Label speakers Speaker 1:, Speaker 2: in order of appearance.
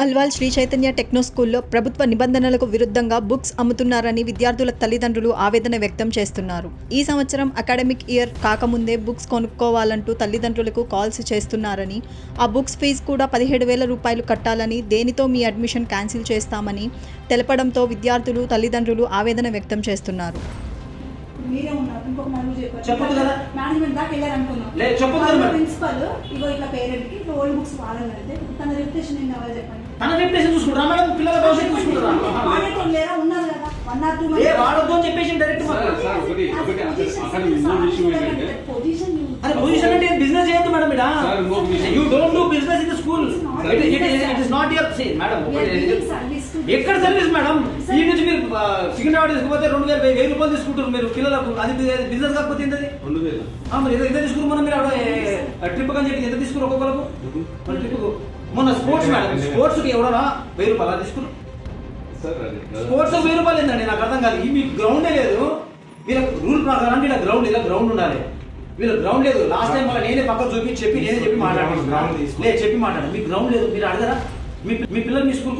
Speaker 1: Alwal Shri Chaitanya techno స్కూల్లో ప్రభుత్వ నిబంధనలకు విరుద్ధంగా బుక్స్ అమ్ముతున్నారని విద్యార్థుల తల్లిదండ్రులు ఆవేదన వ్యక్తం చేస్తున్నారు. ఈ సంవత్సరం అకాడమిక్ ఇయర్ కాకముందే బుక్స్ కొనుక్కోవాలంటూ తల్లిదండ్రులకు కాల్స్ చేస్తున్నారని, ఆ బుక్స్ ఫీజు కూడా 17,000 రూపాయలు కట్టాలని, దేనితో మీ అడ్మిషన్ క్యాన్సిల్ చేస్తామని తెలపడంతో విద్యార్థులు తల్లిదండ్రులు ఆవేదన వ్యక్తం చేస్తున్నారు.
Speaker 2: మీరే ఉన్నారు, ఇంకొక నలుగురు చెప్పారు.
Speaker 3: చెప్పదు కదా,
Speaker 2: మేనేజ్మెంట్ దాకా వెళ్ళారు అనుకున్నాం.
Speaker 3: చెప్పదు కదా
Speaker 2: ప్రిన్సిపల్ ఇగో ఇట్లా పేరెంట్ కి ఇట్లా ఓల్డ్ బుక్స్ వాడాలంటే తన రెప్యుటేషన్ ఏం కావాలి చెప్పండి.
Speaker 3: తన రెప్యుటేషన్ చూసుకుంటారా మేడం? పిల్లల భవిష్యత్తు చూసుకుంటారా?
Speaker 2: వాడేటోళ్ళు లేరా? ఉన్నారు కదా 1 or 2
Speaker 3: ఏ వాడొద్దు అని చెప్పేసి డైరెక్ట్ పొజిషన్ అంటే బిజినెస్ చేయొద్దు madam. You don't do business in the school. It is not your say madam. ఎక్కడ సర్వీస్ మేడం? ఈ నుంచి మీరు సికింద్రాబాద్ తీసుకుపోతే 2,000 రూపాయలు తీసుకుంటారు మీరు పిల్లలకు. అది బిజినెస్ కాకపోతే ఏంటది? మరి ఎంత తీసుకున్నారు మనం? మీరు ట్రిప్ అని చెప్పి ఎంత తీసుకున్నారు ఒక్కొక్కరు? మన ట్రిప్ మొన్న స్పోర్ట్స్ మేడం, స్పోర్ట్స్ కి ఎవరైనా 1,000 రూపాయలు తీసుకున్నారు. స్పోర్ట్స్ 1,000 రూపాయలు ఏంటండి? నాకు అర్థం కాదు. ఈ మీకు గ్రౌండే లేదు. వీళ్ళ రూల్ ప్రకారం ఇలా గ్రౌండ్ ఉండాలి. వీళ్ళ గ్రౌండ్ లేదు. లాస్ట్ టైం మళ్ళీ నేనే పక్కన చెప్పి మాట్లాడాను. చెప్పి మాట్లాడాను. మీకు గ్రౌండ్ లేదు, మీరు అడగరా? మీ పిల్లలు మీ స్కూల్